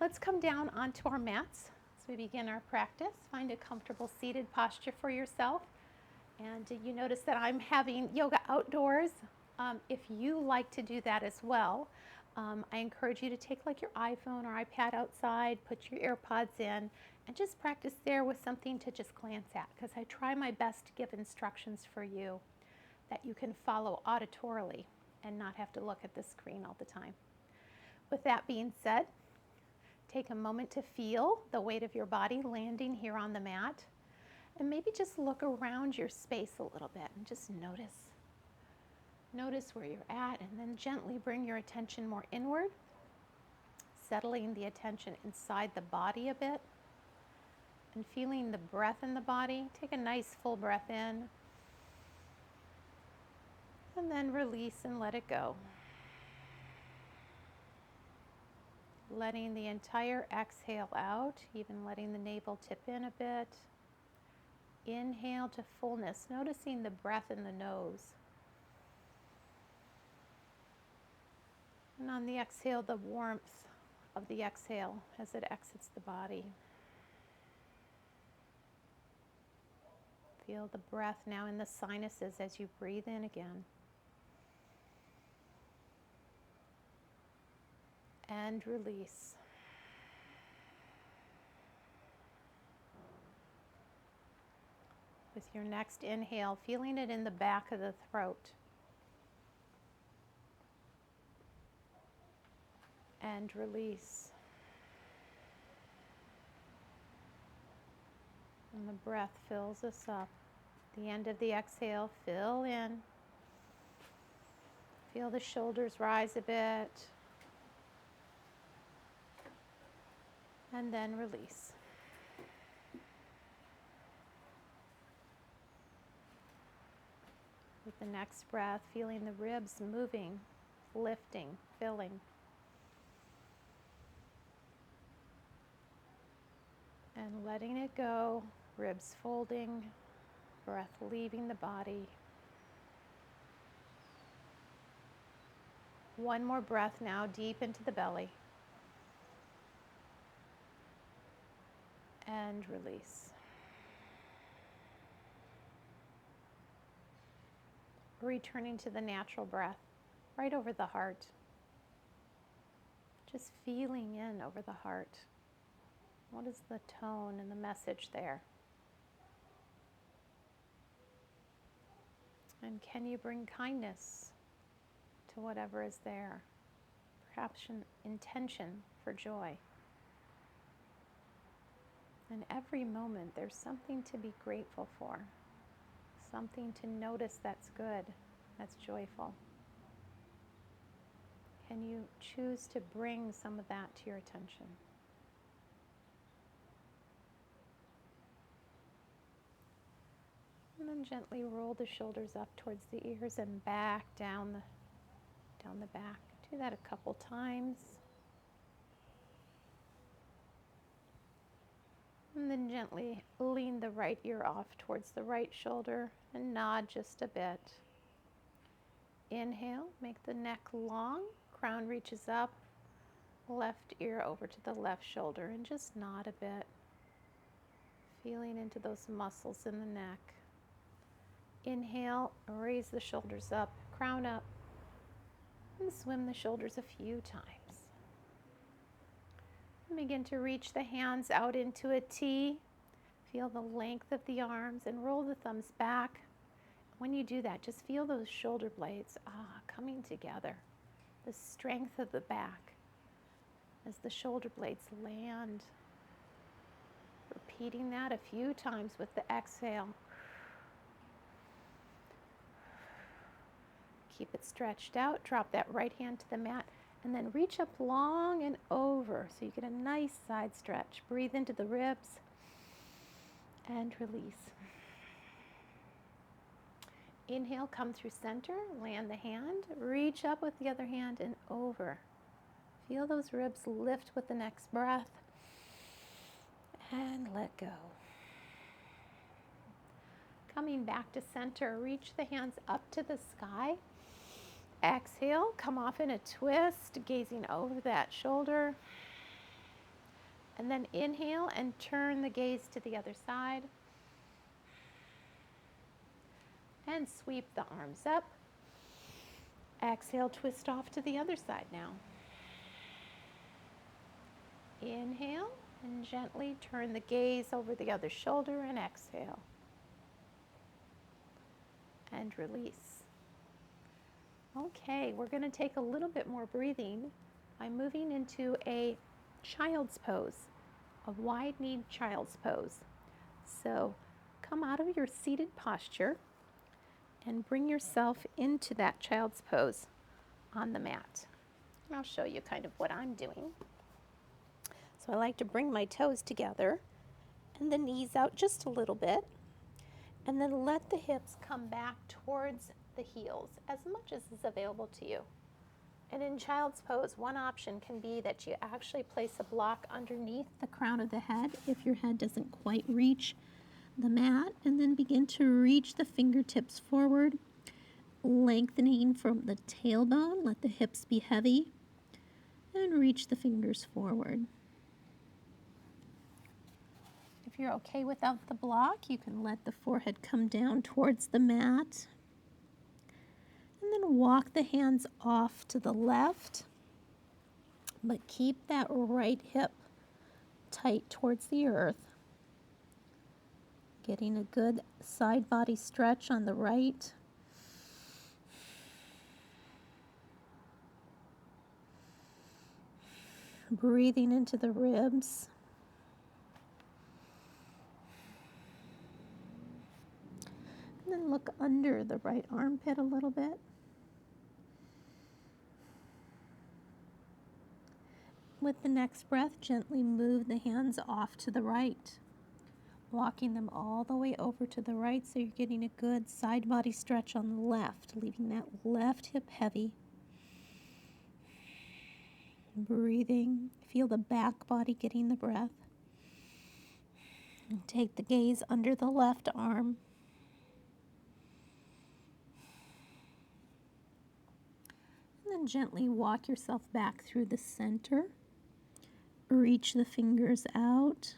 Let's come down onto our mats as we begin our practice. Find a comfortable seated posture for yourself. And you notice that I'm having yoga outdoors. If you like to do that as well, I encourage you to take like your iPhone or iPad outside, put your AirPods in, and just practice there with something to just glance at, because I try my best to give instructions for you that you can follow auditorily and not have to look at the screen all the time. With that being said, take a moment to feel the weight of your body landing here on the mat, and maybe just look around your space a little bit and just notice. Notice where you're at, and then gently bring your attention more inward, settling the attention inside the body a bit, and feeling the breath in the body. Take a nice full breath in, and then release and let it go. Letting the entire exhale out, even letting the navel tip in a bit. Inhale to fullness, noticing the breath in the nose. And on the exhale, the warmth of the exhale as it exits the body. Feel the breath now in the sinuses as you breathe in again. And release. With your next inhale, feeling it in the back of the throat. And release. And the breath fills us up. The end of the exhale, fill in. Feel the shoulders rise a bit. And then release. With the next breath, feeling the ribs moving, lifting, filling. And letting it go, ribs folding, breath leaving the body. One more breath now, deep into the belly. And release. Returning to the natural breath, right over the heart. Just feeling in over the heart. What is the tone and the message there? And can you bring kindness to whatever is there? Perhaps an intention for joy. In every moment, there's something to be grateful for. Something to notice that's good, that's joyful. Can you choose to bring some of that to your attention? And then gently roll the shoulders up towards the ears and back down the back. Do that a couple times. And then gently lean the right ear off towards the right shoulder and nod just a bit. Inhale, make the neck long, crown reaches up, left ear over to the left shoulder, and just nod a bit. Feeling into those muscles in the neck. Inhale, raise the shoulders up, crown up, and swim the shoulders a few times. And begin to reach the hands out into a T. Feel the length of the arms and roll the thumbs back. When you do that, just feel those shoulder blades coming together. The strength of the back as the shoulder blades land. Repeating that a few times with the exhale. Keep it stretched out. Drop that right hand to the mat. And then reach up long and over so you get a nice side stretch. Breathe into the ribs and release. Inhale, come through center, land the hand, reach up with the other hand and over. Feel those ribs lift with the next breath and let go. Coming back to center, reach the hands up to the sky. Exhale, come off in a twist, gazing over that shoulder. And then inhale and turn the gaze to the other side. And sweep the arms up. Exhale, twist off to the other side now. Inhale and gently turn the gaze over the other shoulder and exhale. And release. Okay, we're going to take a little bit more breathing by moving into a child's pose, a wide-kneed child's pose. So come out of your seated posture and bring yourself into that child's pose on the mat. And I'll show you kind of what I'm doing. So I like to bring my toes together and the knees out just a little bit, and then let the hips come back towards the heels as much as is available to you. And in child's pose, one option can be that you actually place a block underneath the crown of the head if your head doesn't quite reach the mat, and then begin to reach the fingertips forward, lengthening from the tailbone. Let the hips be heavy and reach the fingers forward. If you're okay without the block, you can let the forehead come down towards the mat. And then walk the hands off to the left, but keep that right hip tight towards the earth. Getting a good side body stretch on the right. Breathing into the ribs. And then look under the right armpit a little bit. With the next breath, gently move the hands off to the right, walking them all the way over to the right so you're getting a good side body stretch on the left, leaving that left hip heavy. Breathing, feel the back body getting the breath. And take the gaze under the left arm. And then gently walk yourself back through the center. Reach the fingers out.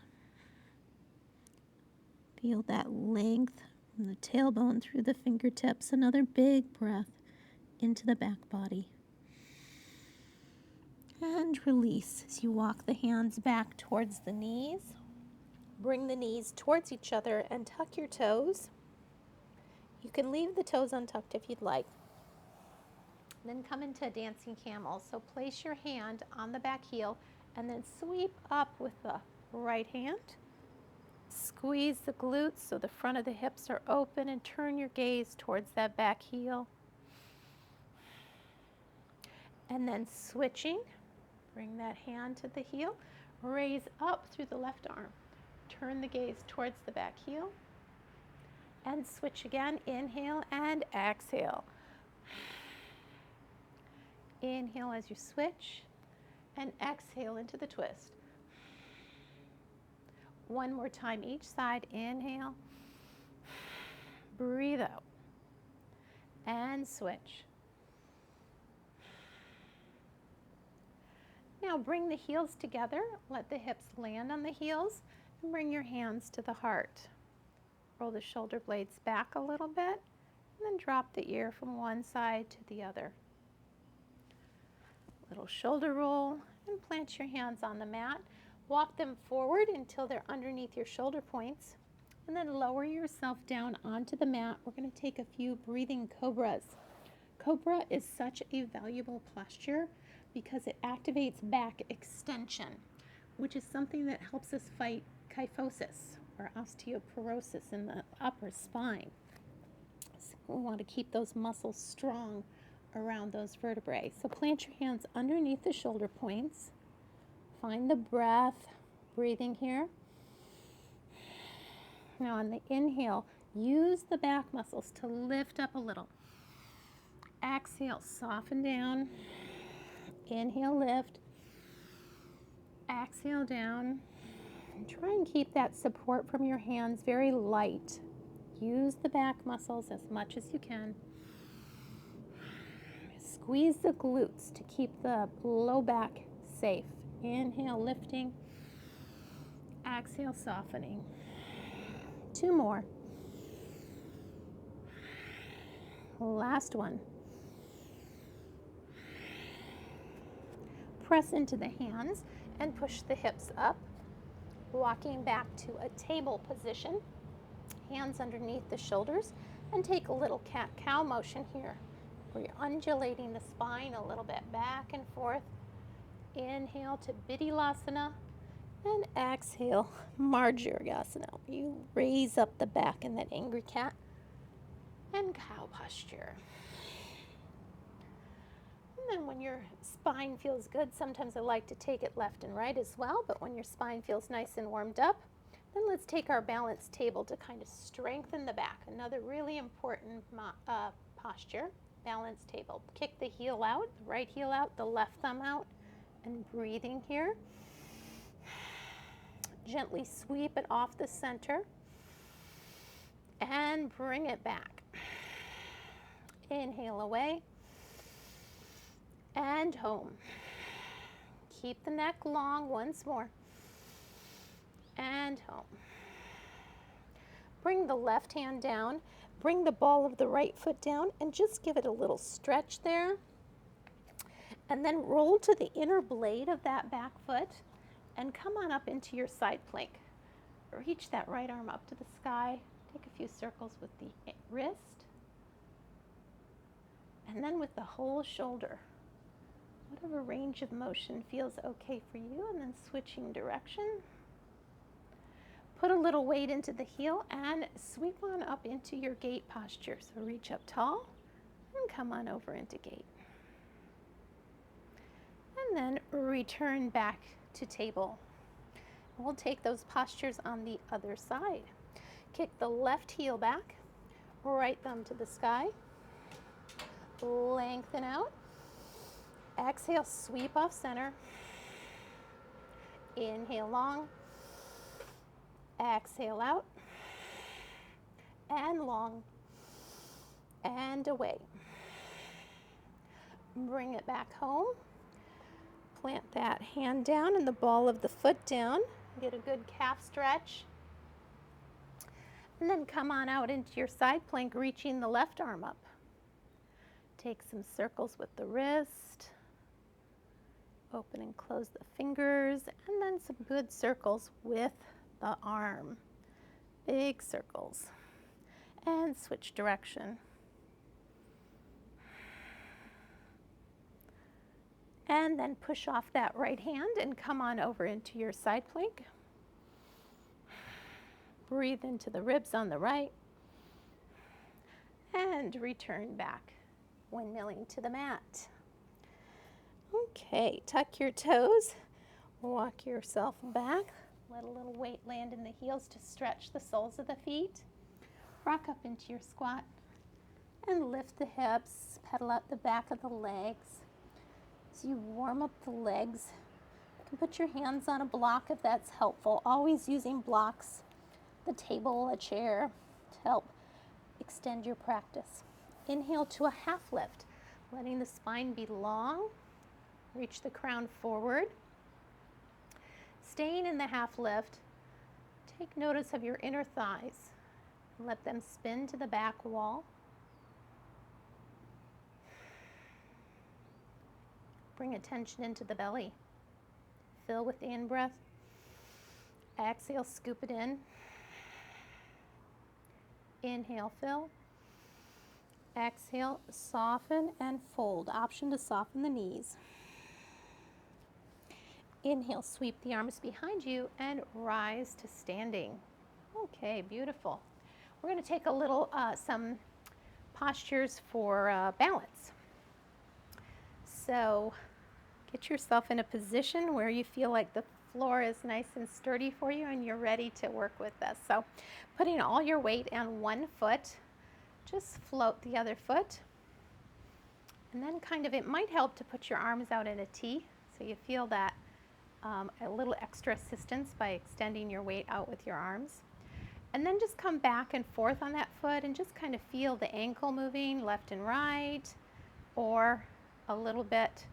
Feel that length from the tailbone through the fingertips. Another big breath into the back body. And release as you walk the hands back towards the knees. Bring the knees towards each other and tuck your toes. You can leave the toes untucked if you'd like. Then come into a dancing camel. So place your hand on the back heel and then sweep up with the right hand. Squeeze the glutes so the front of the hips are open and turn your gaze towards that back heel. And then switching, bring that hand to the heel, raise up through the left arm. Turn the gaze towards the back heel. And switch again, inhale and exhale. Inhale as you switch, and exhale into the twist. One more time each side. Inhale, breathe out, and switch. Now bring the heels together, let the hips land on the heels, and bring your hands to the heart. Roll the shoulder blades back a little bit, and then drop the ear from one side to the other. Little shoulder roll, and plant your hands on the mat. Walk them forward until they're underneath your shoulder points, and then lower yourself down onto the mat. We're going to take a few breathing cobras. Cobra is such a valuable posture because it activates back extension, which is something that helps us fight kyphosis or osteoporosis in the upper spine. So we want to keep those muscles strong around those vertebrae. So plant your hands underneath the shoulder points. Find the breath, breathing here. Now on the inhale, use the back muscles to lift up a little. Exhale, soften down. Inhale, lift. Exhale, down. And try and keep that support from your hands very light. Use the back muscles as much as you can. Squeeze the glutes to keep the low back safe. Inhale, lifting. Exhale, softening. 2 more. Last one. Press into the hands and push the hips up, walking back to a table position. Hands underneath the shoulders, and take a little cat-cow motion here, where you're undulating the spine a little bit back and forth. Inhale to Biddilasana, and exhale, Marjaryasana. You raise up the back in that angry cat and cow posture. And then when your spine feels good, sometimes I like to take it left and right as well, but when your spine feels nice and warmed up, then let's take our balance table to kind of strengthen the back. Another really important posture, balance table. Kick the heel out, the right heel out, the left thumb out, and breathing here. Gently sweep it off the center and bring it back. Inhale away and home. Keep the neck long once more. And home. Bring the left hand down, bring the ball of the right foot down, and just give it a little stretch there. And then roll to the inner blade of that back foot and come on up into your side plank. Reach that right arm up to the sky. Take a few circles with the wrist. And then with the whole shoulder. Whatever range of motion feels okay for you, and then switching direction. Put a little weight into the heel and sweep on up into your gate posture. So reach up tall and come on over into gate. And then return back to table. We'll take those postures on the other side. Kick the left heel back, right thumb to the sky. Lengthen out. Exhale, sweep off center. Inhale long. Exhale out. And long. And away. Bring it back home. Plant that hand down and the ball of the foot down. Get a good calf stretch. And then come on out into your side plank, reaching the left arm up. Take some circles with the wrist. Open and close the fingers, and then some good circles with the arm. Big circles. And switch direction. And then push off that right hand and come on over into your side plank. Breathe into the ribs on the right. And return back, windmilling to the mat. Okay, tuck your toes, walk yourself back, let a little weight land in the heels to stretch the soles of the feet. Rock up into your squat and lift the hips, pedal out the back of the legs. As you warm up the legs, you can put your hands on a block if that's helpful, always using blocks, the table, a chair, to help extend your practice. Inhale to a half lift, letting the spine be long. Reach the crown forward. Staying in the half lift, take notice of your inner thighs. Let them spin to the back wall. Bring attention into the belly. Fill with the in-breath. Exhale, scoop it in. Inhale, fill. Exhale, soften and fold. Option to soften the knees. Inhale, sweep the arms behind you and rise to standing. Okay, beautiful. We're going to take a little, some postures for balance. So get yourself in a position where you feel like the floor is nice and sturdy for you and you're ready to work with this. So putting all your weight on one foot, just float the other foot. And then kind of, it might help to put your arms out in a T so you feel that a little extra assistance by extending your weight out with your arms. And then just come back and forth on that foot and just kind of feel the ankle moving left and right, or a little bit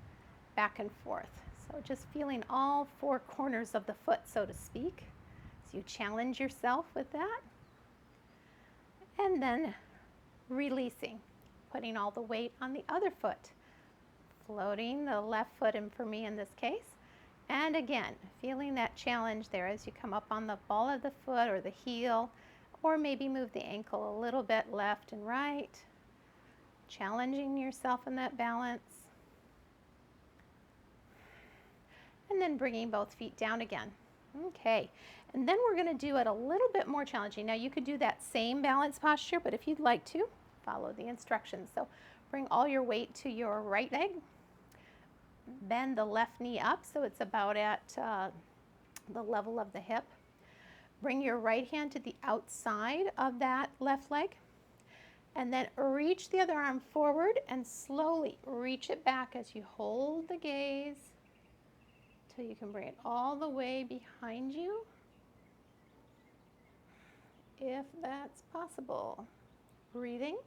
back and forth. So just feeling all four corners of the foot, so to speak. So you challenge yourself with that. And then releasing, putting all the weight on the other foot. Floating the left foot in for me in this case. And again, feeling that challenge there as you come up on the ball of the foot or the heel, or maybe move the ankle a little bit left and right. Challenging yourself in that balance. And then bringing both feet down again. Okay, and then we're going to do it a little bit more challenging. Now you could do that same balance posture, but if you'd like to, follow the instructions. So bring all your weight to your right leg. Bend the left knee up so it's about at the level of the hip. Bring your right hand to the outside of that left leg. And then reach the other arm forward and slowly reach it back as you hold the gaze till you can bring it all the way behind you, if that's possible. Breathing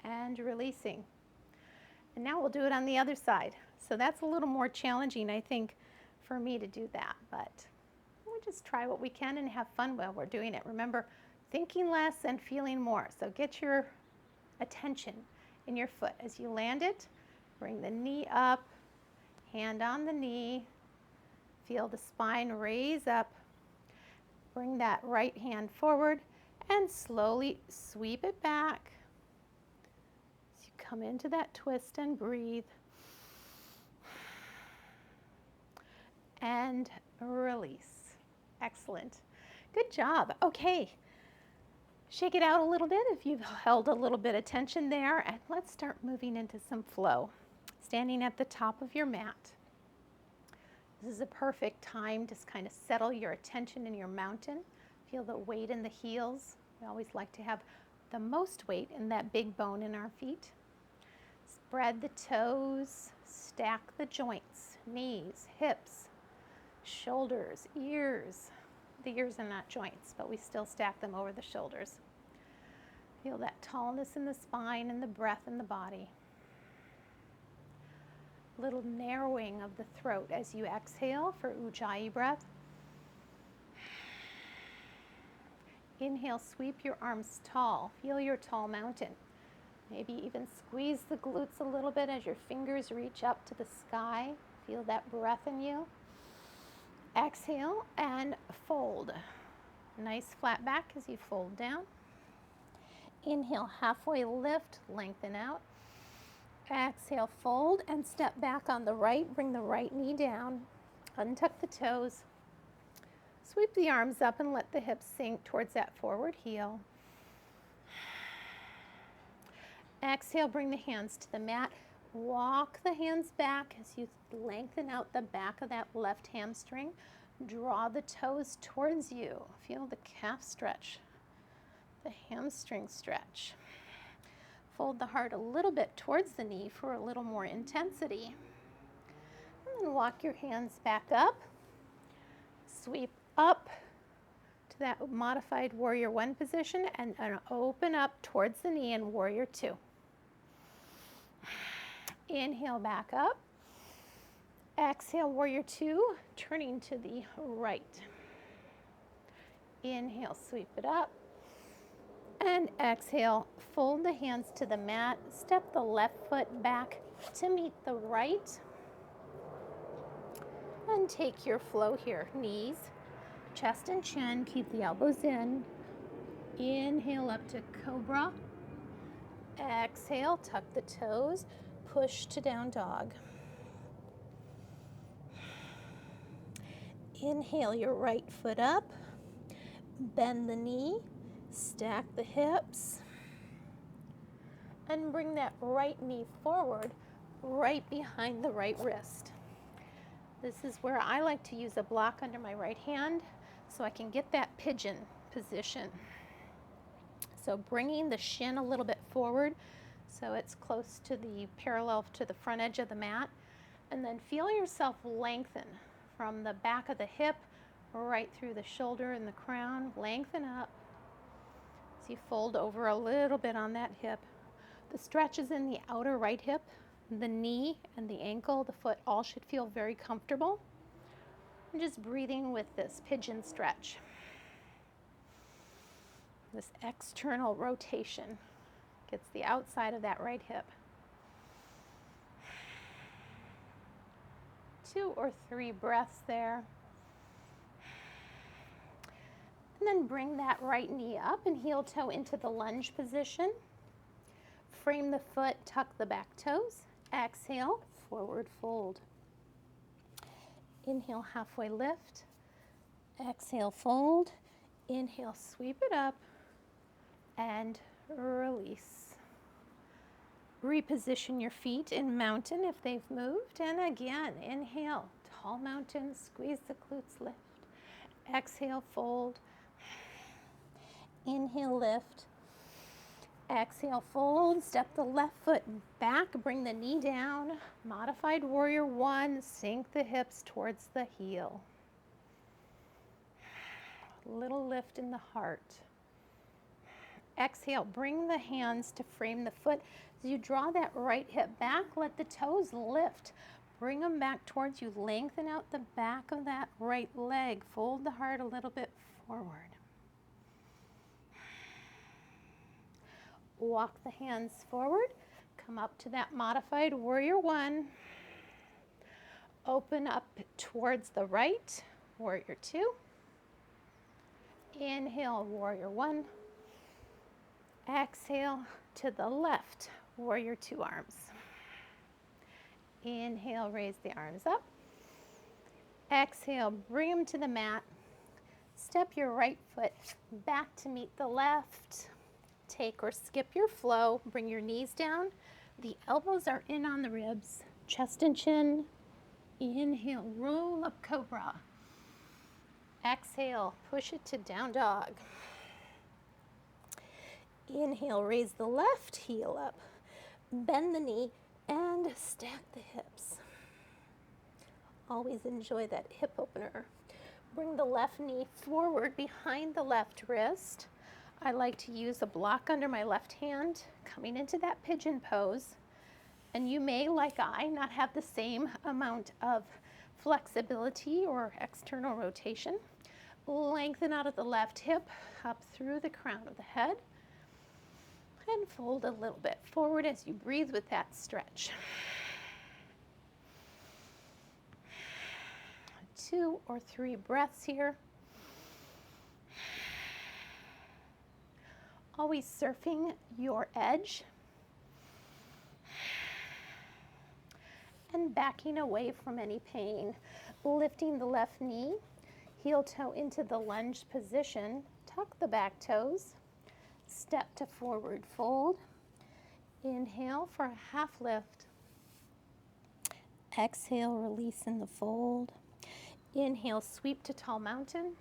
and releasing. And now we'll do it on the other side. So that's a little more challenging, I think, for me to do that, but we'll just try what we can and have fun while we're doing it. Remember, thinking less and feeling more. So get your attention in your foot. As you land it, bring the knee up, hand on the knee, feel the spine raise up, bring that right hand forward and slowly sweep it back. As you come into that twist and breathe. And release. Excellent. Good job. Okay. Shake it out a little bit if you've held a little bit of tension there, and let's start moving into some flow. Standing at the top of your mat. This is a perfect time to kind of settle your attention in your mountain. Feel the weight in the heels. We always like to have the most weight in that big bone in our feet. Spread the toes, stack the joints, knees, hips, shoulders, ears. The ears are not joints, but we still stack them over the shoulders. Feel that tallness in the spine and the breath in the body. Little narrowing of the throat as you exhale for Ujjayi breath. Inhale, sweep your arms tall. Feel your tall mountain. Maybe even squeeze the glutes a little bit as your fingers reach up to the sky. Feel that breath in you. Exhale and fold. Nice flat back as you fold down. Inhale, halfway lift, lengthen out. Exhale, fold and step back on the right. Bring the right knee down. Untuck the toes. Sweep the arms up and let the hips sink towards that forward heel. Exhale, bring the hands to the mat. Walk the hands back as you lengthen out the back of that left hamstring. Draw the toes towards you. Feel the calf stretch, the hamstring stretch. Fold the heart a little bit towards the knee for a little more intensity. And then walk your hands back up. Sweep up to that modified warrior one position and open up towards the knee in warrior two. Inhale back up. Exhale, warrior two, turning to the right. Inhale, sweep it up. And exhale, fold the hands to the mat. Step the left foot back to meet the right. And take your flow here. Knees, chest and chin, keep the elbows in. Inhale up to cobra. Exhale, tuck the toes, push to down dog. Inhale your right foot up, bend the knee, stack the hips, and bring that right knee forward, right behind the right wrist. This is where I like to use a block under my right hand so I can get that pigeon position. So bringing the shin a little bit forward so it's close to the parallel to the front edge of the mat, and then feel yourself lengthen from the back of the hip right through the shoulder and the crown. Lengthen up as you fold over a little bit on that hip. The stretch is in the outer right hip. The knee and the ankle, the foot, all should feel very comfortable. And just breathing with this pigeon stretch. This external rotation gets the outside of that right hip. 2 or 3 breaths there. And then bring that right knee up and heel toe into the lunge position. Frame the foot, tuck the back toes. Exhale, forward fold. Inhale, halfway lift. Exhale, fold. Inhale, sweep it up and release. Reposition your feet in mountain if they've moved. And again, inhale, tall mountain, squeeze the glutes, lift. Exhale, fold. Inhale, lift. Exhale, fold. Step the left foot back, bring the knee down. Modified warrior 1, sink the hips towards the heel. Little lift in the heart. Exhale, bring the hands to frame the foot. As you draw that right hip back, let the toes lift. Bring them back towards you. Lengthen out the back of that right leg. Fold the heart a little bit forward. Walk the hands forward. Come up to that modified warrior 1. Open up towards the right, warrior 2. Inhale, warrior 1. Exhale to the left, warrior 2 arms. Inhale, raise the arms up. Exhale, bring them to the mat. Step your right foot back to meet the left. Take or skip your flow. Bring your knees down. The elbows are in on the ribs. Chest and chin. Inhale, roll up cobra. Exhale, push it to down dog. Inhale, raise the left heel up. Bend the knee and stack the hips. Always enjoy that hip opener. Bring the left knee forward behind the left wrist. I like to use a block under my left hand, coming into that pigeon pose. And you may, like I, not have the same amount of flexibility or external rotation. Lengthen out of the left hip, up through the crown of the head. And fold a little bit forward as you breathe with that stretch. 2 or 3 breaths here. Always surfing your edge. And backing away from any pain. Lifting the left knee, heel toe into the lunge position. Tuck the back toes. Step to forward fold. Inhale for a half lift. Exhale, release in the fold. Inhale, sweep to tall mountain.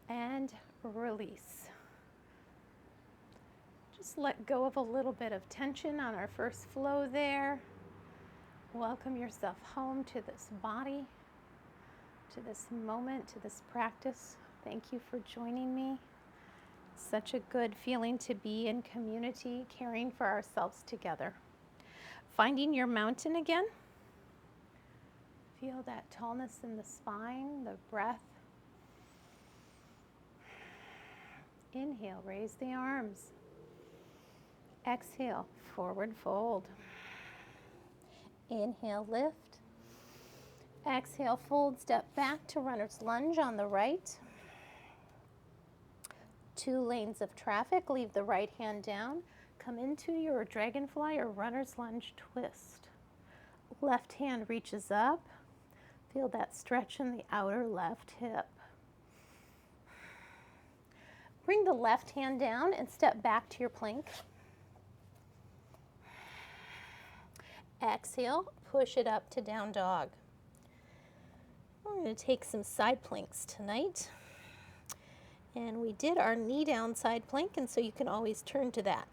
And release. Just let go of a little bit of tension on our first flow there. Welcome yourself home to this body, to this moment, to this practice. Thank you for joining me. Such a good feeling to be in community, caring for ourselves together. Finding your mountain again. Feel that tallness in the spine, the breath. Inhale, raise the arms. Exhale, forward fold. Inhale, lift. Exhale, fold, step back to runner's lunge on the right. 2 lanes of traffic, leave the right hand down. Come into your dragonfly or runner's lunge twist. Left hand reaches up. Feel that stretch in the outer left hip. Bring the left hand down and step back to your plank. Exhale, push it up to down dog. We're going to take some side planks tonight. And we did our knee down side plank, and so you can always turn to that.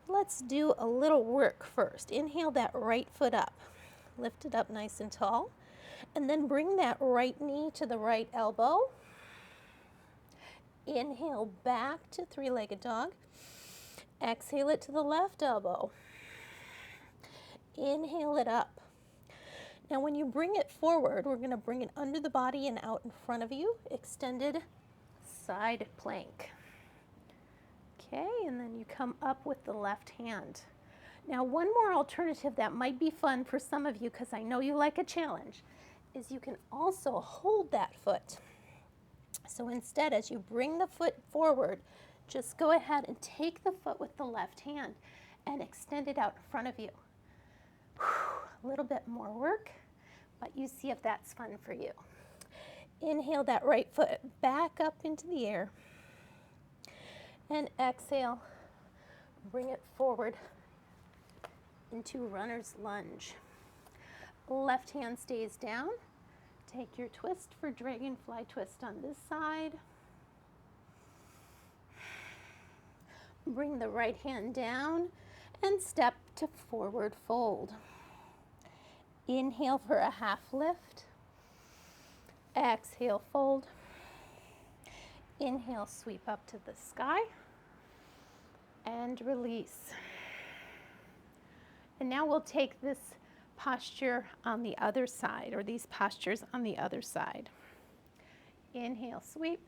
Let's do a little work first. Inhale that right foot up. Lift it up nice and tall. And then bring that right knee to the right elbow. Inhale back to 3-legged dog. Exhale it to the left elbow. Inhale it up. Now when you bring it forward, we're going to bring it under the body and out in front of you, extended side plank. Okay, and then you come up with the left hand. Now one more alternative that might be fun for some of you, because I know you like a challenge, is you can also hold that foot. So instead, as you bring the foot forward, just go ahead and take the foot with the left hand and extend it out in front of you. A little bit more work, but you see if that's fun for you. Inhale that right foot back up into the air. And exhale, bring it forward into runner's lunge. Left hand stays down. Take your twist for dragonfly twist on this side. Bring the right hand down and step to forward fold. Inhale for a half lift. Exhale, fold. Inhale, sweep up to the sky. And release. And now we'll take this posture on the other side, or these postures on the other side. Inhale, sweep.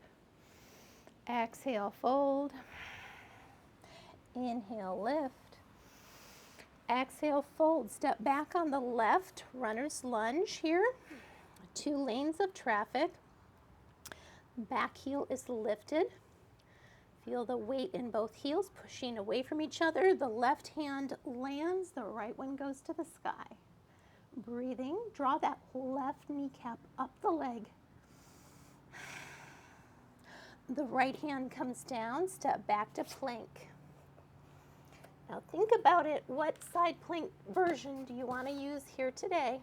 Exhale, fold. Inhale, lift. Exhale, fold. Step back on the left, runner's lunge here. 2 lanes of traffic. Back heel is lifted. Feel the weight in both heels pushing away from each other. The left hand lands, the right one goes to the sky. Breathing, draw that left kneecap up the leg. The right hand comes down, step back to plank. Now think about it, what side plank version do you want to use here today?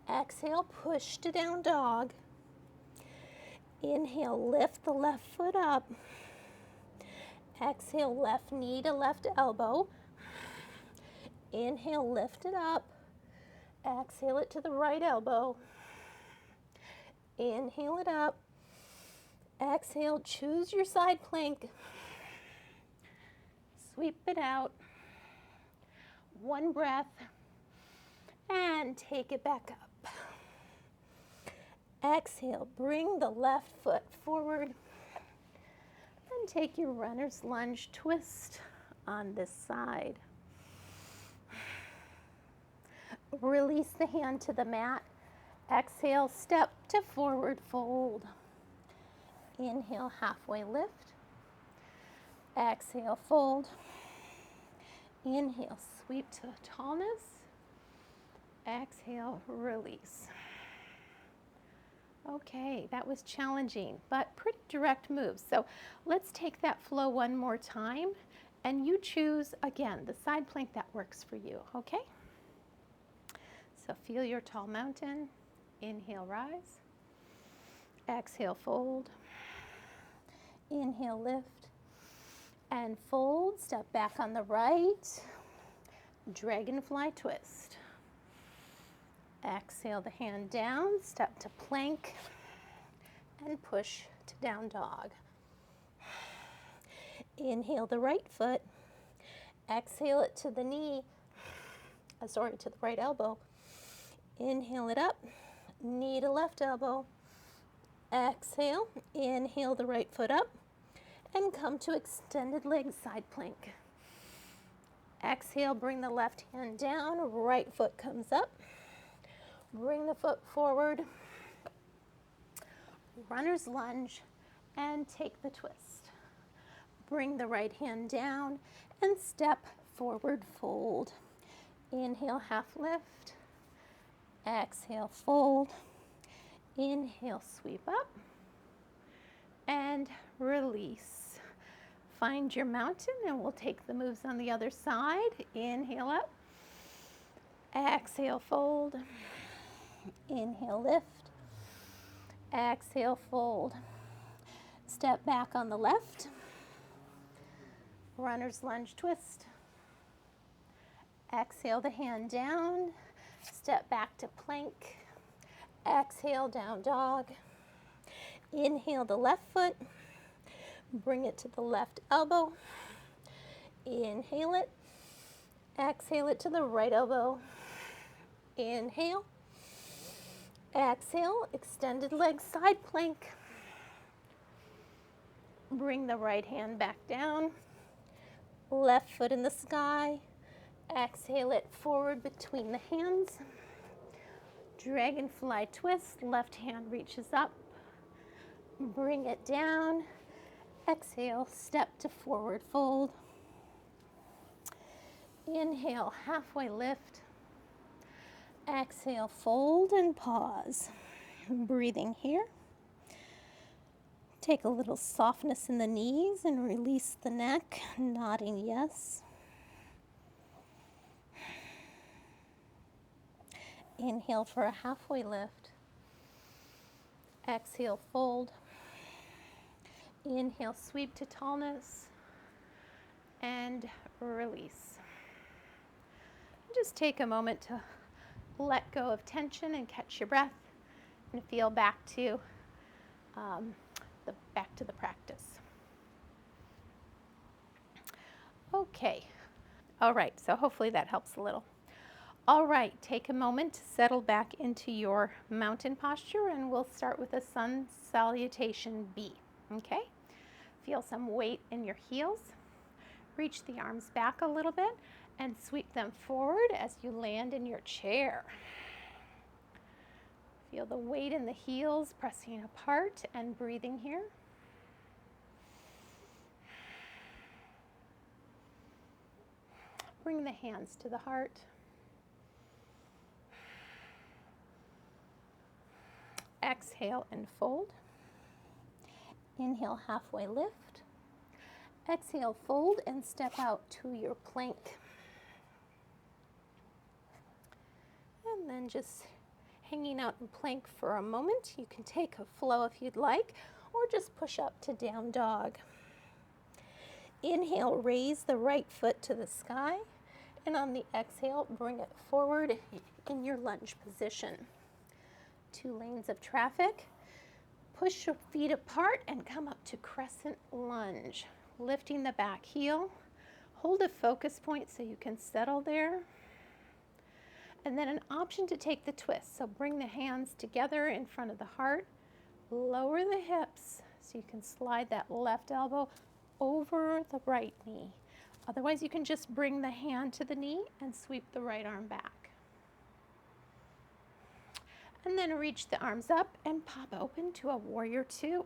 Exhale, push to down dog. Inhale, lift the left foot up. Exhale, left knee to left elbow. Inhale, lift it up. Exhale it to the right elbow. Inhale it up. Exhale, choose your side plank. Sweep it out. 1 breath. And take it back up. Exhale, bring the left foot forward. And take your runner's lunge twist on this side. Release the hand to the mat. Exhale, step to forward fold. Inhale, halfway lift. Exhale, fold. Inhale, sweep to tallness. Exhale, release. Okay, that was challenging, but pretty direct moves. So let's take that flow one more time, and you choose, again, the side plank that works for you, okay? So feel your tall mountain. Inhale, rise. Exhale, fold. Inhale, lift. And fold. Step back on the right. Dragonfly twist. Exhale the hand down. Step to plank. And push to down dog. Inhale the right foot. Exhale it to the knee. To the right elbow. Inhale it up, knee to left elbow. Exhale, inhale the right foot up, and come to extended leg side plank. Exhale, bring the left hand down, right foot comes up. Bring the foot forward, runner's lunge, and take the twist. Bring the right hand down, and step forward fold. Inhale, half lift. Exhale, fold. Inhale, sweep up. And release. Find your mountain, and we'll take the moves on the other side. Inhale up. Exhale, fold. Inhale, lift. Exhale, fold. Step back on the left. Runner's lunge twist. Exhale the hand down. Step back to plank. Exhale, down dog. Inhale the left foot. Bring it to the left elbow. Inhale it. Exhale it to the right elbow. Inhale. Exhale, extended leg side plank. Bring the right hand back down. Left foot in the sky. Exhale it forward between the hands. Dragonfly twist, left hand reaches up. Bring it down. Exhale, step to forward fold. Inhale, halfway lift. Exhale, fold and pause. Breathing here. Take a little softness in the knees and release the neck, nodding yes. Inhale for a halfway lift. Exhale, fold. Inhale, sweep to tallness. And release. Just take a moment to let go of tension and catch your breath and feel back to the practice. Okay. All right, so hopefully that helps a little. All right, take a moment to settle back into your mountain posture, and we'll start with a sun salutation B, okay? Feel some weight in your heels. Reach the arms back a little bit and sweep them forward as you land in your chair. Feel the weight in the heels pressing apart and breathing here. Bring the hands to the heart. Exhale and fold. Inhale, halfway lift. Exhale, fold and step out to your plank. And then just hanging out in plank for a moment. You can take a flow if you'd like, or just push up to down dog. Inhale, raise the right foot to the sky, and on the exhale, bring it forward in your lunge position. 2 lanes of traffic. Push your feet apart and come up to crescent lunge, lifting the back heel. Hold a focus point so you can settle there. And then an option to take the twist. So bring the hands together in front of the heart. Lower the hips so you can slide that left elbow over the right knee. Otherwise, you can just bring the hand to the knee and sweep the right arm back. And then reach the arms up and pop open to a warrior 2.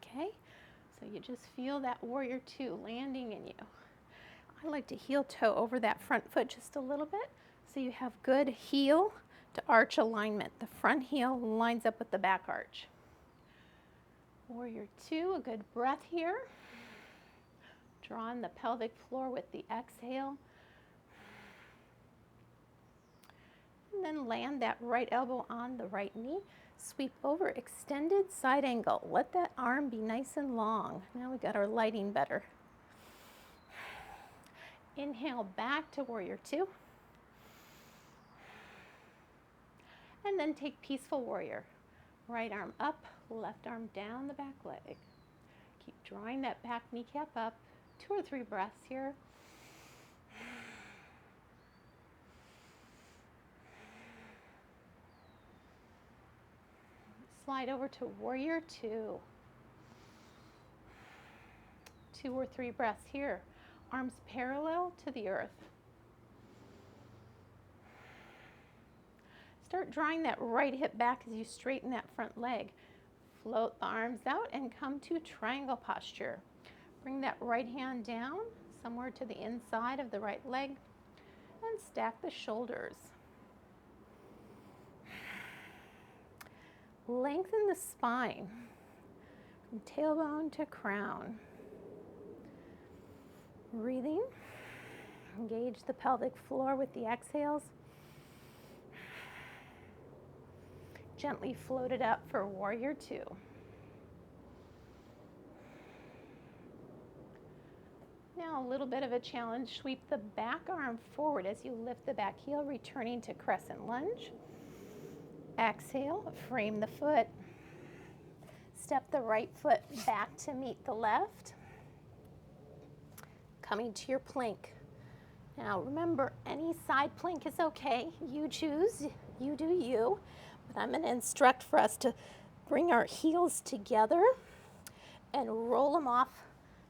Okay, so you just feel that warrior 2 landing in you. I like to heel toe over that front foot just a little bit so you have good heel to arch alignment. The front heel lines up with the back arch. Warrior 2, a good breath here. Draw on the pelvic floor with the exhale. And then land that right elbow on the right knee. Sweep over, extended side angle. Let that arm be nice and long. Now we got our lighting better. Inhale back to warrior 2. And then take peaceful warrior. Right arm up, left arm down the back leg. Keep drawing that back kneecap up. 2 or 3 breaths here. Slide over to warrior 2. 2 or 3 breaths here. Arms parallel to the earth. Start drawing that right hip back as you straighten that front leg. Float the arms out and come to triangle posture. Bring that right hand down somewhere to the inside of the right leg and stack the shoulders. Lengthen the spine from tailbone to crown. Breathing. Engage the pelvic floor with the exhales. Gently float it up for warrior 2. Now a little bit of a challenge. Sweep the back arm forward as you lift the back heel, returning to crescent lunge. Exhale, frame the foot. Step the right foot back to meet the left. Coming to your plank. Now remember, any side plank is okay. You choose, you do you. But I'm going to instruct for us to bring our heels together and roll them off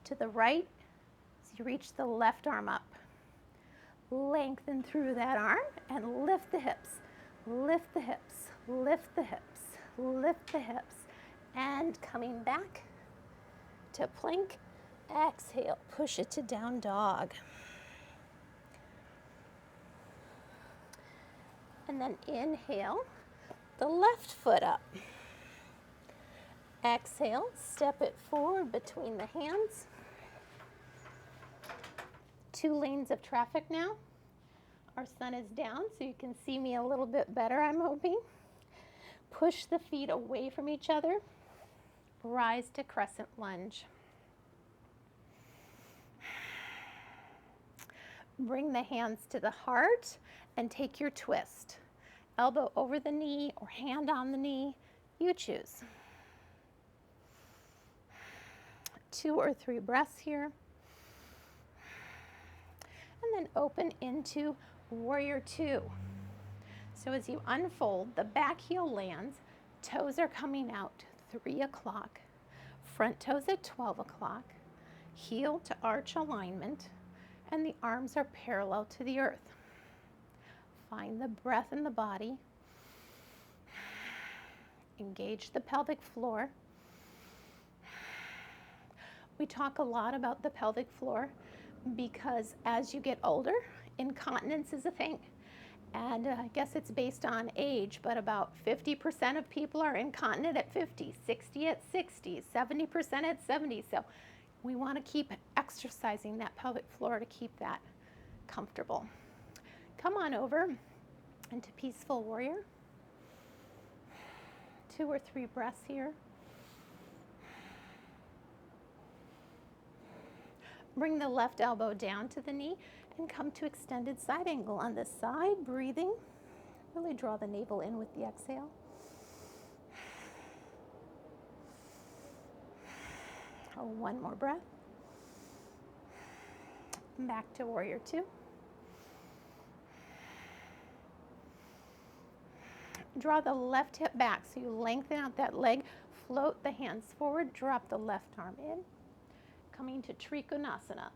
to the right as you reach the left arm up. Lengthen through that arm and lift the hips, lift the hips, lift the hips, lift the hips. And coming back to plank, exhale, push it to down dog. And then inhale, the left foot up. Exhale, step it forward between the hands. 2 lanes of traffic now. Our sun is down, so you can see me a little bit better, I'm hoping. Push the feet away from each other. Rise to crescent lunge. Bring the hands to the heart and take your twist. Elbow over the knee or hand on the knee, you choose. 2 or 3 breaths here. And then open into warrior 2. So as you unfold, the back heel lands, toes are coming out 3 o'clock, front toes at 12 o'clock, heel to arch alignment, and the arms are parallel to the earth. Find the breath in the body. Engage the pelvic floor. We talk a lot about the pelvic floor because as you get older, incontinence is a thing. And I guess it's based on age, but about 50% of people are incontinent at 50, 60 at 60, 70% at 70. So we want to keep exercising that pelvic floor to keep that comfortable. Come on over into peaceful warrior. 2 or 3 breaths here. Bring the left elbow down to the knee and come to extended side angle on this side, breathing. Really draw the navel in with the exhale. Oh, 1 more breath. Back to warrior 2. Draw the left hip back so you lengthen out that leg, float the hands forward, drop the left arm in. Coming to Trikonasana.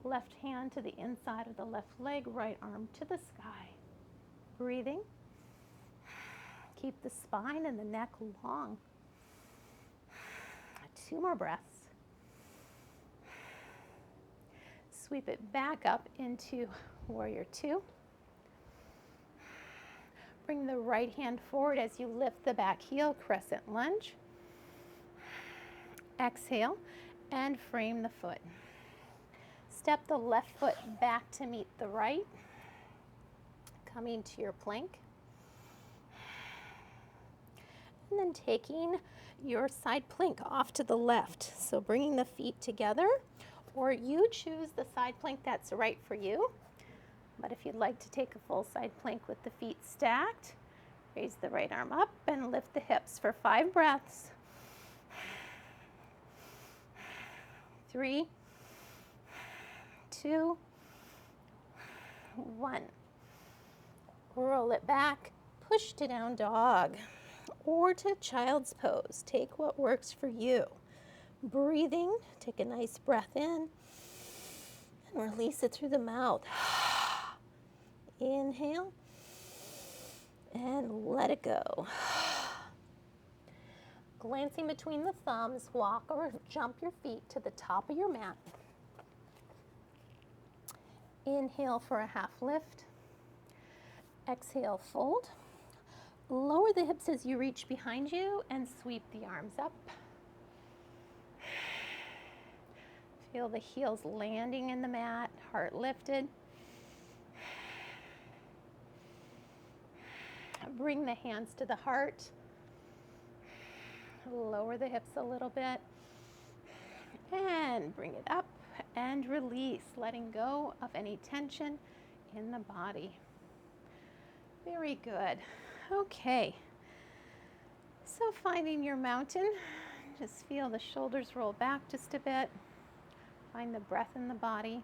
Left hand to the inside of the left leg, right arm to the sky. Breathing. Keep the spine and the neck long. 2 more breaths. Sweep it back up into warrior 2. Bring the right hand forward as you lift the back heel, crescent lunge. Exhale and frame the foot. Step the left foot back to meet the right. Coming to your plank. And then taking your side plank off to the left. So bringing the feet together, or you choose the side plank that's right for you. But if you'd like to take a full side plank with the feet stacked, raise the right arm up and lift the hips for 5 breaths. 3, 2, 1. Roll it back, push to down dog or to child's pose. Take what works for you. Breathing, take a nice breath in and release it through the mouth. Inhale and let it go. Glancing between the thumbs, walk or jump your feet to the top of your mat. Inhale for a half lift. Exhale, fold. Lower the hips as you reach behind you and sweep the arms up. Feel the heels landing in the mat, heart lifted. Bring the hands to the heart. Lower the hips a little bit. And bring it up and release, letting go of any tension in the body. Very good. Okay. So finding your mountain, just feel the shoulders roll back just a bit. Find the breath in the body.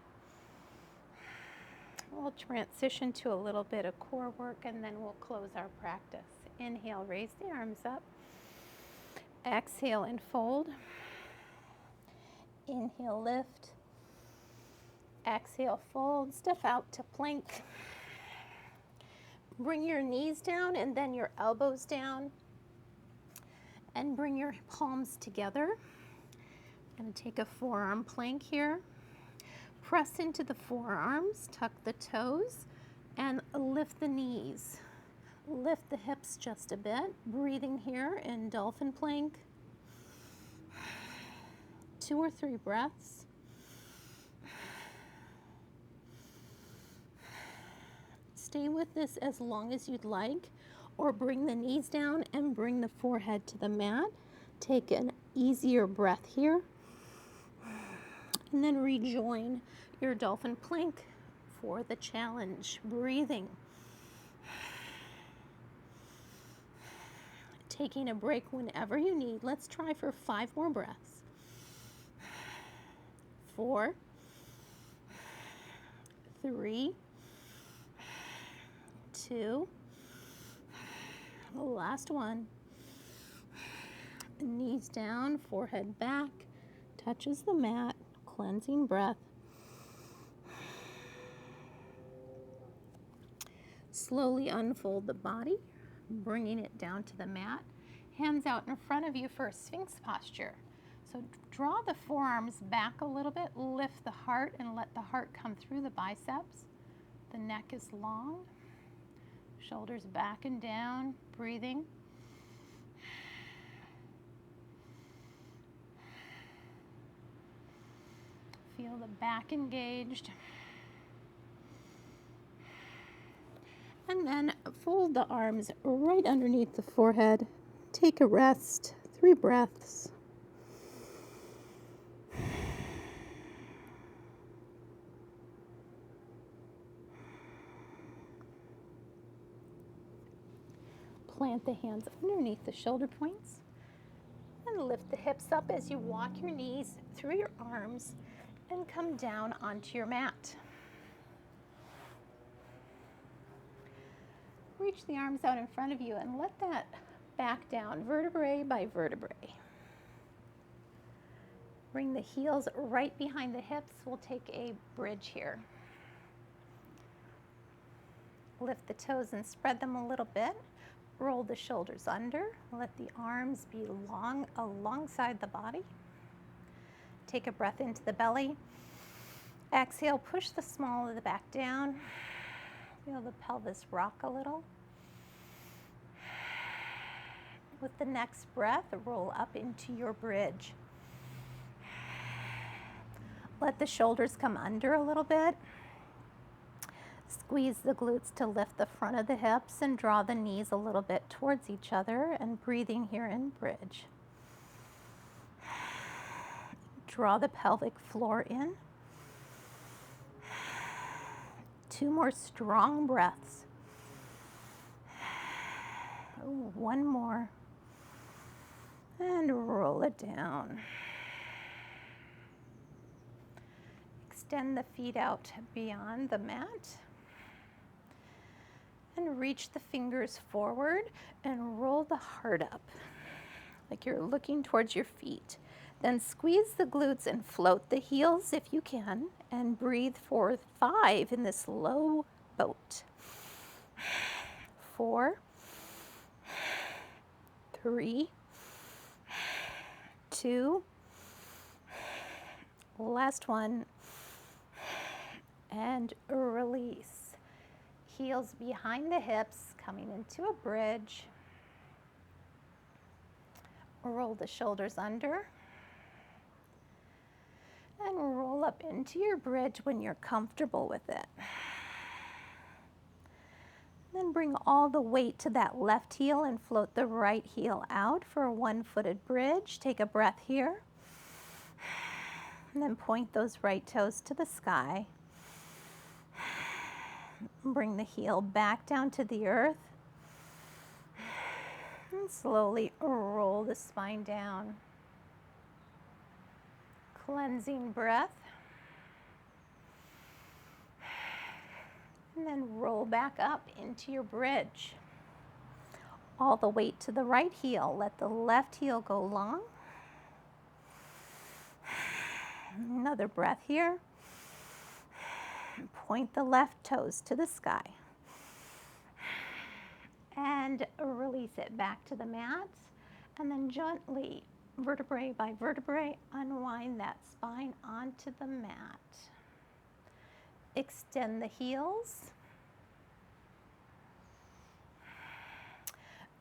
We'll transition to a little bit of core work and then we'll close our practice. Inhale, raise the arms up. Exhale and fold. Inhale, lift. Exhale, fold. Step out to plank. Bring your knees down and then your elbows down. And bring your palms together. I'm going to take a forearm plank here. Press into the forearms, tuck the toes, and lift the knees. Lift the hips just a bit. Breathing here in dolphin plank. 2 or 3 breaths. Stay with this as long as you'd like, or bring the knees down and bring the forehead to the mat. Take an easier breath here, and then rejoin your dolphin plank for the challenge. Breathing. Taking a break whenever you need. Let's try for 5 more breaths. 4, 3, 2, last one. Knees down, forehead back, touches the mat, cleansing breath. Slowly unfold the body, bringing it down to the mat. Hands out in front of you for a Sphinx posture. So draw the forearms back a little bit, lift the heart and let the heart come through the biceps. The neck is long, shoulders back and down, breathing. Feel the back engaged. And then fold the arms right underneath the forehead. Take a rest, 3 breaths. Plant the hands underneath the shoulder points and lift the hips up as you walk your knees through your arms and come down onto your mat. Reach the arms out in front of you and let that back down vertebrae by vertebrae. Bring the heels right behind the hips. We'll take a bridge here. Lift the toes and spread them a little bit. Roll the shoulders under. Let the arms be long alongside the body. Take a breath into the belly. Exhale, push the small of the back down. Feel the pelvis rock a little. With the next breath, roll up into your bridge. Let the shoulders come under a little bit. Squeeze the glutes to lift the front of the hips and draw the knees a little bit towards each other, and breathing here in bridge. Draw the pelvic floor in. 2 more strong breaths. 1 more. And roll it down. Extend the feet out beyond the mat. And reach the fingers forward and roll the heart up like you're looking towards your feet. Then squeeze the glutes and float the heels if you can, and breathe for 5 in this low boat. 4, 3, 2, last one, and release. Heels behind the hips, coming into a bridge. Roll the shoulders under. And roll up into your bridge when you're comfortable with it. Then bring all the weight to that left heel and float the right heel out for a 1-footed bridge. Take a breath here. And then point those right toes to the sky. Bring the heel back down to the earth. And slowly roll the spine down. Cleansing breath. And then roll back up into your bridge. All the weight to the right heel. Let the left heel go long. Another breath here. Point the left toes to the sky. And release it back to the mat. And then gently, vertebrae by vertebrae, unwind that spine onto the mat. Extend the heels.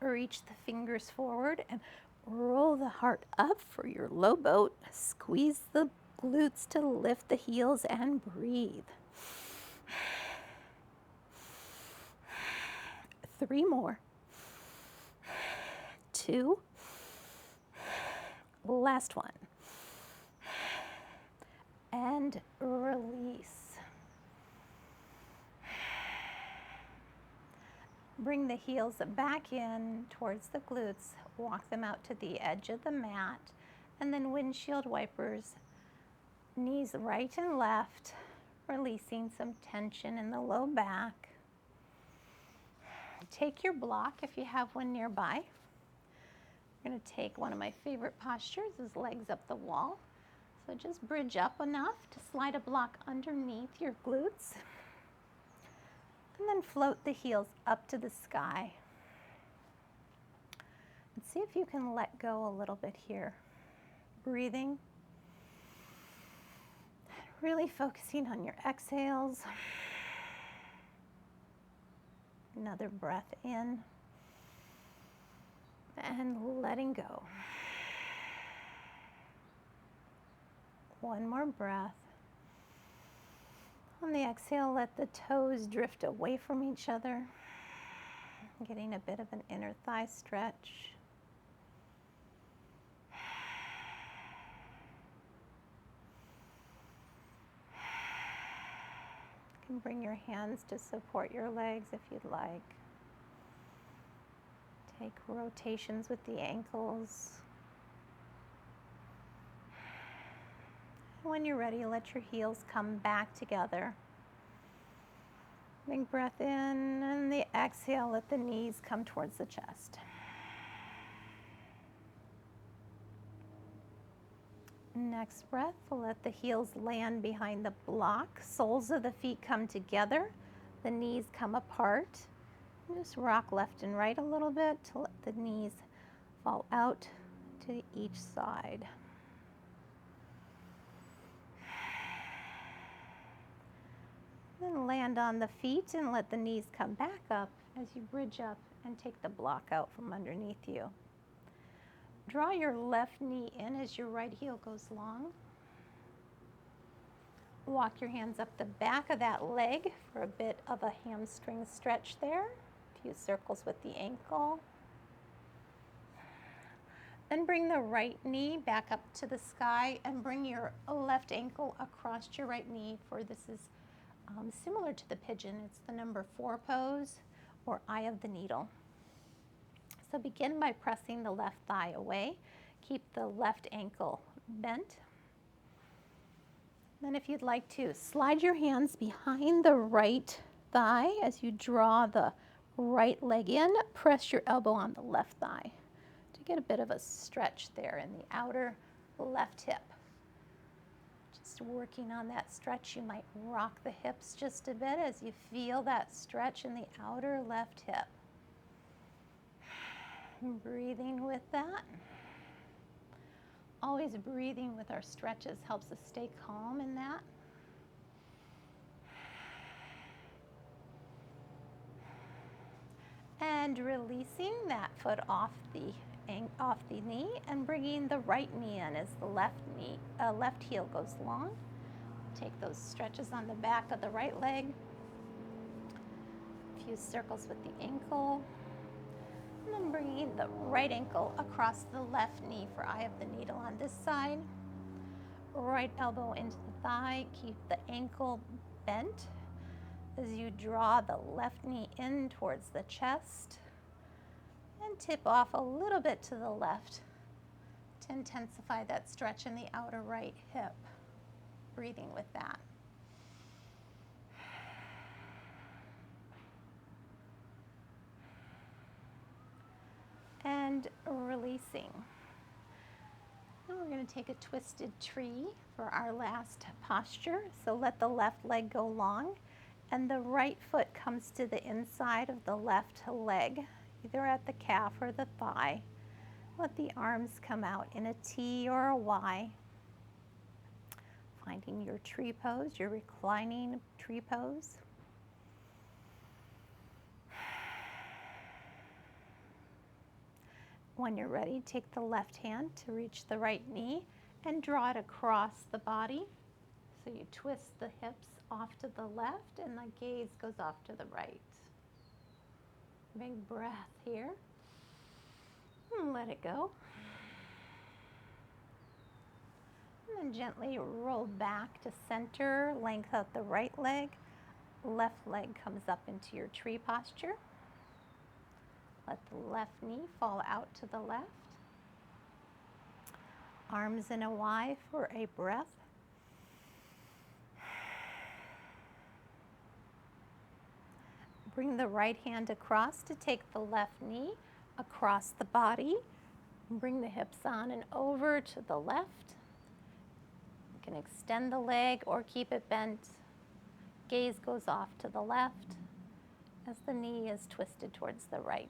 Reach the fingers forward and roll the heart up for your low boat. Squeeze the glutes to lift the heels and breathe. 3 more. 2. Last one. And release. Bring the heels back in towards the glutes. Walk them out to the edge of the mat. And then windshield wipers, knees right and left, releasing some tension in the low back. Take your block if you have one nearby. I'm going to take one of my favorite postures is legs up the wall. So just bridge up enough to slide a block underneath your glutes. And then float the heels up to the sky. And see if you can let go a little bit here. Breathing. Really focusing on your exhales. Another breath in. And letting go. One more breath. On the exhale, let the toes drift away from each other, getting a bit of an inner thigh stretch. You can bring your hands to support your legs if you'd like. Take rotations with the ankles. When you're ready, let your heels come back together. Big breath in, and the exhale, let the knees come towards the chest. Next breath, let the heels land behind the block. Soles of the feet come together. The knees come apart. Just rock left and right a little bit to let the knees fall out to each side. Then land on the feet and let the knees come back up as you bridge up and take the block out from underneath you. Draw your left knee in as your right heel goes long. Walk your hands up the back of that leg for a bit of a hamstring stretch there. A few circles with the ankle. Then bring the right knee back up to the sky and bring your left ankle across your right knee for this is similar to the pigeon. It's the number 4 pose or eye of the needle. So begin by pressing the left thigh away. Keep the left ankle bent. Then if you'd like to, slide your hands behind the right thigh as you draw the right leg in. Press your elbow on the left thigh to get a bit of a stretch there in the outer left hip. Just working on that stretch, you might rock the hips just a bit as you feel that stretch in the outer left hip. Breathing with that. Always breathing with our stretches helps us stay calm in that. And releasing that foot off the knee and bringing the right knee in as the left heel goes long. Take those stretches on the back of the right leg. A few circles with the ankle. And then bringing the right ankle across the left knee for eye of the needle on this side. Right elbow into the thigh. Keep the ankle bent as you draw the left knee in towards the chest. And tip off a little bit to the left to intensify that stretch in the outer right hip. Breathing with that. and releasing. Now we're going to take a twisted tree for our last posture. So let the left leg go long and the right foot comes to the inside of the left leg, either at the calf or the thigh. Let the arms come out in a T or a Y. Finding your tree pose, your reclining tree pose. When you're ready, take the left hand to reach the right knee and draw it across the body. So you twist the hips off to the left and the gaze goes off to the right. Big breath here. And let it go. And then gently roll back to center, length out the right leg. Left leg comes up into your tree posture. Let the left knee fall out to the left. Arms in a Y for a breath. Bring the right hand across to take the left knee across the body. Bring the hips on and over to the left. You can extend the leg or keep it bent. Gaze goes off to the left as the knee is twisted towards the right.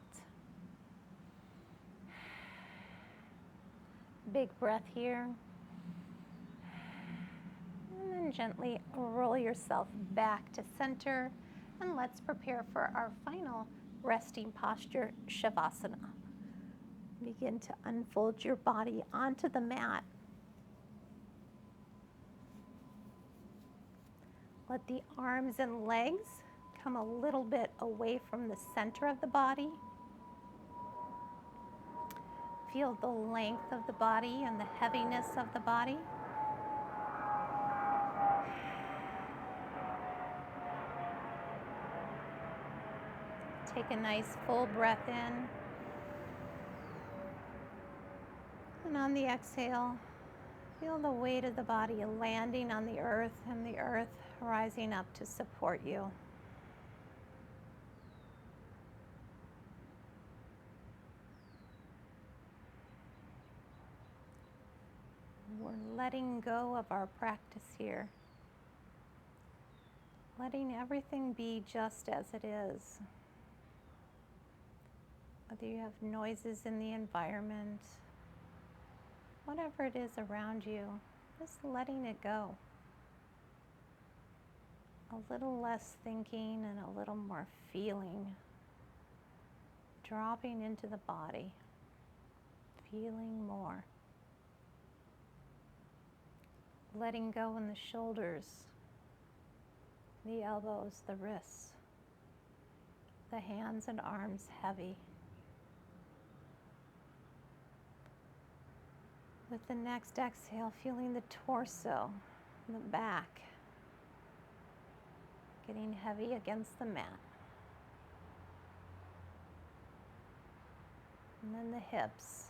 Big breath here. And then gently roll yourself back to center. And let's prepare for our final resting posture, Shavasana. Begin to unfold your body onto the mat. Let the arms and legs come a little bit away from the center of the body. Feel the length of the body and the heaviness of the body. Take a nice full breath in. And on the exhale, feel the weight of the body landing on the earth and the earth rising up to support you. We're letting go of our practice here. Letting everything be just as it is. Whether you have noises in the environment, whatever it is around you, just letting it go. A little less thinking and a little more feeling. Dropping into the body, feeling more. Letting go in the shoulders, the elbows, the wrists, the hands and arms heavy. With the next exhale, feeling the torso, the back, getting heavy against the mat. And then the hips,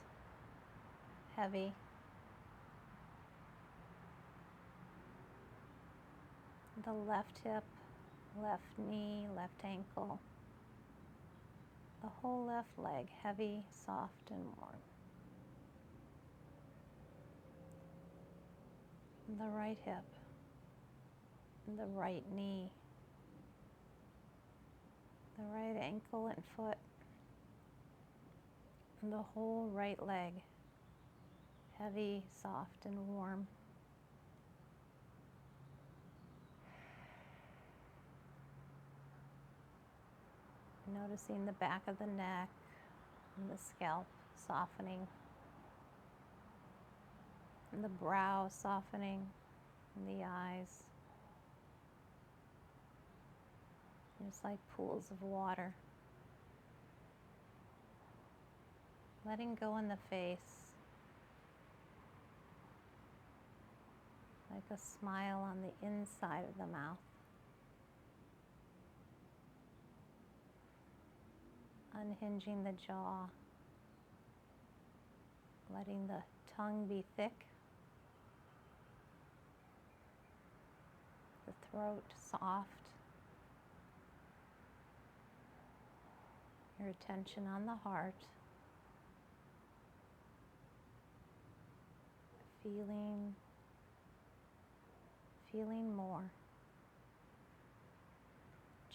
heavy. The left hip, left knee, left ankle. The whole left leg, heavy, soft, and warm. The right hip, the right knee, the right ankle and foot, and the whole right leg, heavy, soft, and warm. Noticing the back of the neck and the scalp softening. And the brow softening, and the eyes, just like pools of water. Letting go in the face, like a smile on the inside of the mouth. Unhinging the jaw, letting the tongue be thick. The throat soft. Your attention on the heart. feeling more.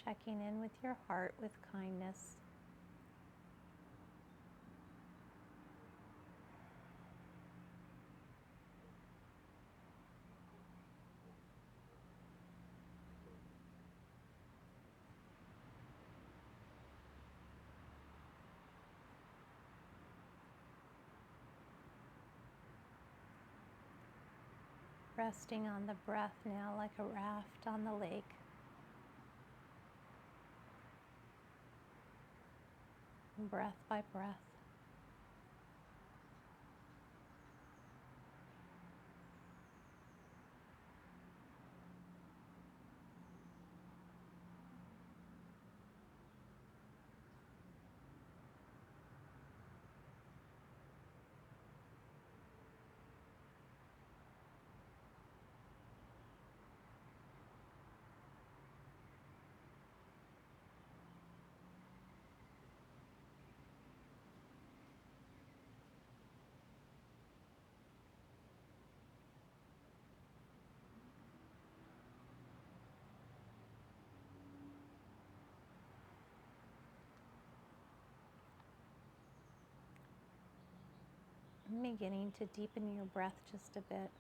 Checking in with your heart with kindness. Resting on the breath now like a raft on the lake. Breath by breath. Beginning to deepen your breath just a bit.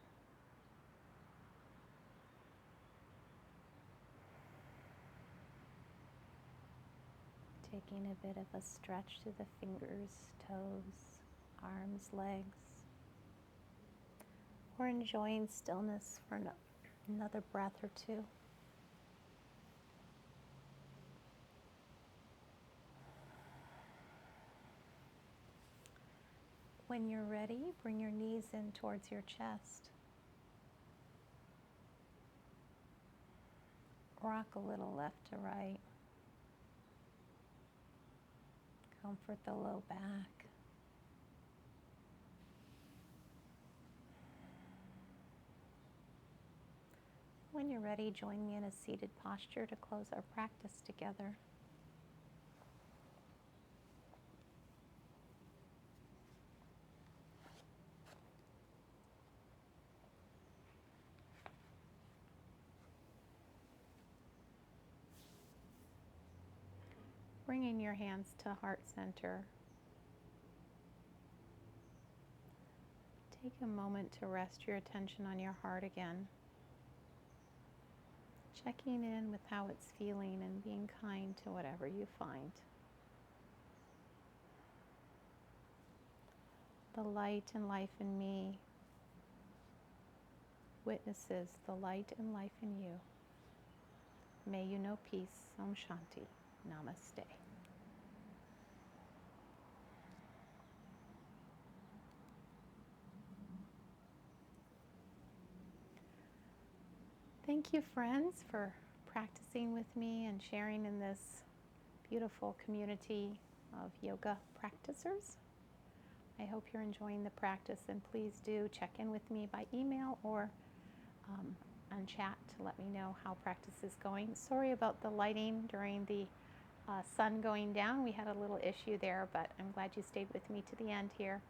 Taking a bit of a stretch through the fingers, toes, arms, legs. Or enjoying stillness for another breath or two. When you're ready, bring your knees in towards your chest. Rock a little left to right. Comfort the low back. When you're ready, join me in a seated posture to close our practice together. Bringing your hands to heart center. Take a moment to rest your attention on your heart again. Checking in with how it's feeling and being kind to whatever you find. The light and life in me witnesses the light and life in you. May you know peace. Om Shanti. Namaste. Thank you, friends, for practicing with me and sharing in this beautiful community of yoga practicers. I hope you're enjoying the practice, and please do check in with me by email or on chat to let me know how practice is going. Sorry about the lighting during the sun going down. We had a little issue there, but I'm glad you stayed with me to the end here.